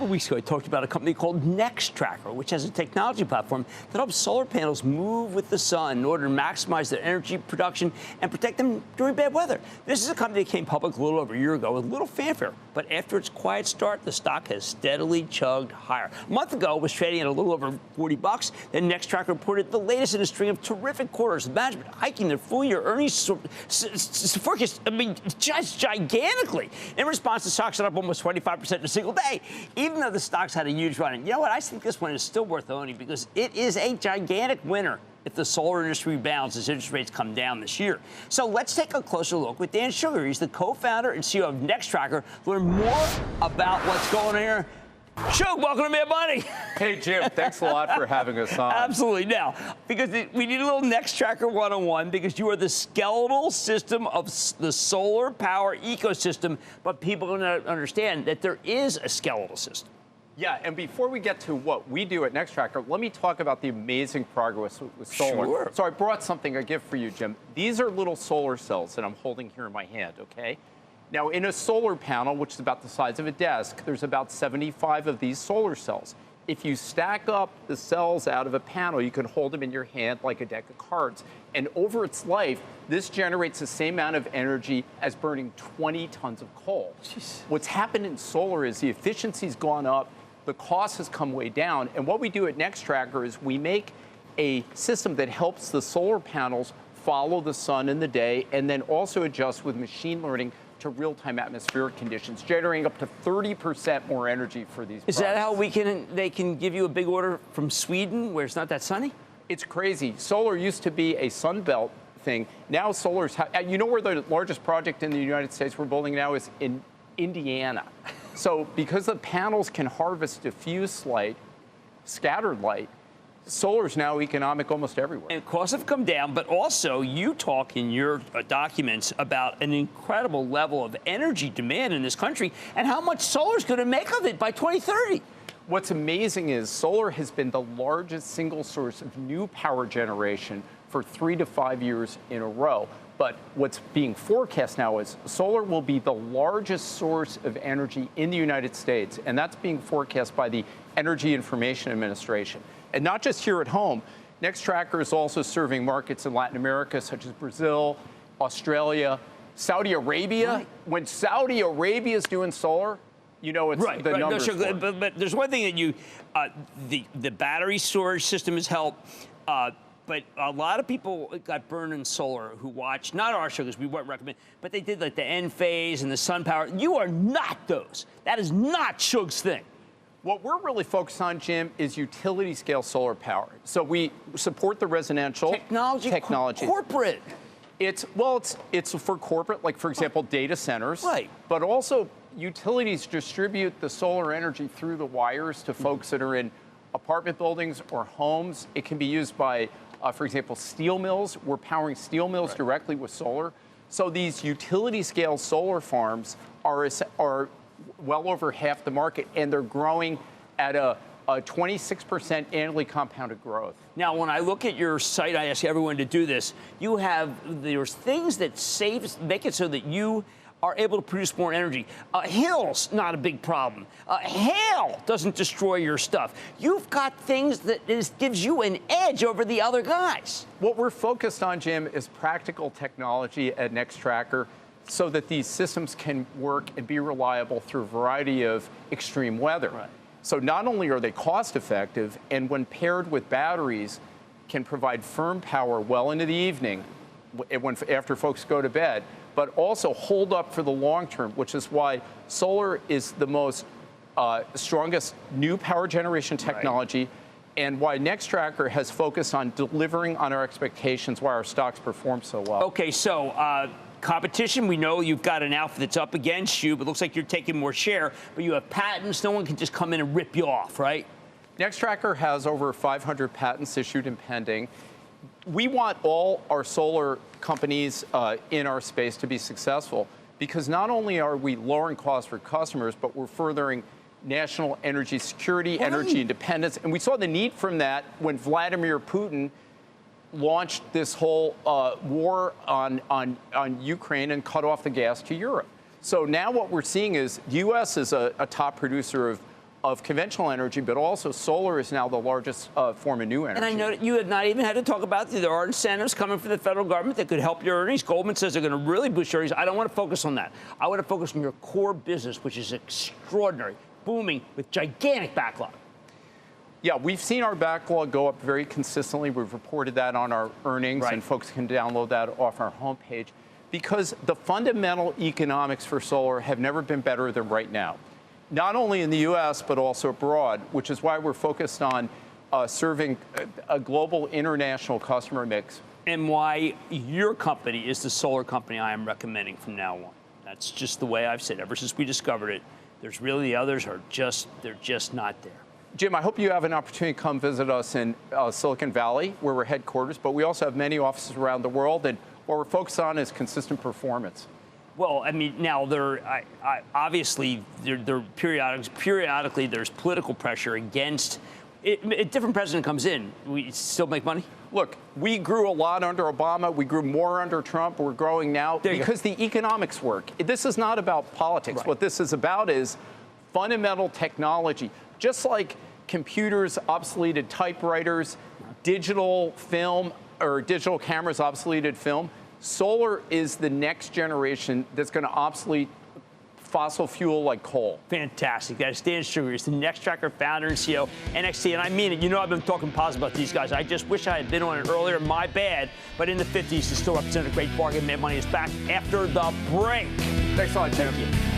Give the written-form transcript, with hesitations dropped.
couple of weeks ago, I talked about a company called Nextracker, which has a technology platform that helps solar panels move with the sun in order to maximize their energy production and protect them during bad weather. This is a company that came public a little over a year ago with little fanfare, but after its quiet start, the stock has steadily chugged higher. A month ago, it was trading at a little over 40 bucks. Then Nextracker reported the latest in a string of terrific quarters. The management hiking their full-year earnings forecast, just gigantically. In response, the stock's up almost 25% in a single day, even though the stock's had a huge run. And you know what? I think this one is still worth owning because it is a gigantic winner if the solar industry rebounds as interest rates come down this year. So let's take a closer look with Dan Shugar. He's the co-founder and CEO of Nextracker. Learn more about what's going on here. Shug, welcome to Mad Money. Hey, Jim, thanks a lot for having us on. Absolutely. Now, because we need a little Nextracker 101 because you are the skeletal system of the solar power ecosystem, but people don't understand that there is a skeletal system. Yeah, and before we get to what we do at Nextracker, let me talk about the amazing progress with solar. Sure. So I brought something, a gift for you, Jim. These are little solar cells that I'm holding here in my hand, okay? Now, in a solar panel, which is about the size of a desk, there's about 75 of these solar cells. If you stack up the cells out of a panel, you can hold them in your hand like a deck of cards. And over its life, this generates the same amount of energy as burning 20 tons of coal. Jeez. What's happened in solar is the efficiency's gone up, the cost has come way down, and what we do at Nextracker is we make a system that helps the solar panels follow the sun in the day and then also adjust with machine learning to real-time atmospheric conditions, generating up to 30% more energy for these products. Is that how they can give you a big order from Sweden where it's not that sunny? It's crazy. Solar used to be a Sunbelt thing. Now solar's, you know where the largest project in the United States we're building now is in Indiana. So because the panels can harvest diffuse light, scattered light, solar is now economic almost everywhere. And costs have come down, but also you talk in your documents about an incredible level of energy demand in this country and how much solar is going to make of it by 2030. What's amazing is solar has been the largest single source of new power generation for 3 to 5 years in a row. But what's being forecast now is solar will be the largest source of energy in the United States, and that's being forecast by the Energy Information Administration. And not just here at home, Nextracker is also serving markets in Latin America, such as Brazil, Australia, Saudi Arabia. Right. When Saudi Arabia is doing solar, you know it's the numbers. No, sure, but there's one thing that you, the battery storage system has helped. But a lot of people got burned in solar who watched, not our show because we wouldn't recommend, but they did like the N phase and the sun power. You are not those. That is not Shug's thing. What we're really focused on, Jim, is utility scale solar power. So we support the residential technology. Corporate. It's for corporate, like for example, data centers. Right. But also utilities distribute the solar energy through the wires to folks that are in apartment buildings or homes. It can be used by, for example, steel mills. We're powering steel mills directly with solar. So these utility scale solar farms are well over half the market, and they're growing at a 26% annually compounded growth. Now, when I look at your site, I ask everyone to do this. There's things that make it so that you are able to produce more energy. Hills, not a big problem. Hail doesn't destroy your stuff. You've got things that gives you an edge over the other guys. What we're focused on, Jim, is practical technology at Nextracker so that these systems can work and be reliable through a variety of extreme weather. Right. So not only are they cost effective, and when paired with batteries, can provide firm power well into the evening after folks go to bed, but also hold up for the long term, which is why solar is the most strongest new power generation technology, and why Nextracker has focused on delivering on our expectations, why our stocks perform so well. Okay, so competition, we know you've got an outfit that's up against you, but it looks like you're taking more share, but you have patents. No one can just come in and rip you off, right? Nextracker has over 500 patents issued and pending. We want all our solar companies in our space to be successful because not only are we lowering costs for customers, but we're furthering national energy security, energy independence. And we saw the need from that when Vladimir Putin launched this whole war on Ukraine and cut off the gas to Europe. So now what we're seeing is the U.S. is a top producer of conventional energy, but also solar is now the largest form of new energy. And I know that you have not even had to talk about there are incentives coming from the federal government that could help your earnings. Goldman says they're going to really boost your earnings. I don't want to focus on that. I want to focus on your core business, which is extraordinary, booming with gigantic backlog. Yeah, we've seen our backlog go up very consistently. We've reported that on our earnings, Right. and folks can download that off our homepage, because the fundamental economics for solar have never been better than right now, not only in the U.S., but also abroad, which is why we're focused on serving a global international customer mix. And why your company is the solar company I am recommending from now on. That's just the way I've said ever since we discovered it. There's really the others they're just not there. Jim, I hope you have an opportunity to come visit us in Silicon Valley, where we're headquarters, but we also have many offices around the world, and what we're focused on is consistent performance. Well, I mean, now obviously periodically there's political pressure against it. A different president comes in, we still make money. Look, we grew a lot under Obama. We grew more under Trump. We're growing now because the economics work. This is not about politics. Right. What this is about is fundamental technology. Just like computers obsoleted typewriters, digital film or digital cameras obsoleted film, solar is the next generation that's going to obsolete fossil fuel like coal. Fantastic. That is Dan Shugar. He's the Nextracker founder and CEO, NXT. And I mean it. You know, I've been talking positive about these guys. I just wish I had been on it earlier. My bad. But in the 50s, it still represented a great bargain. Mad Money is back after the break. Thanks a lot, Jim. Thank you.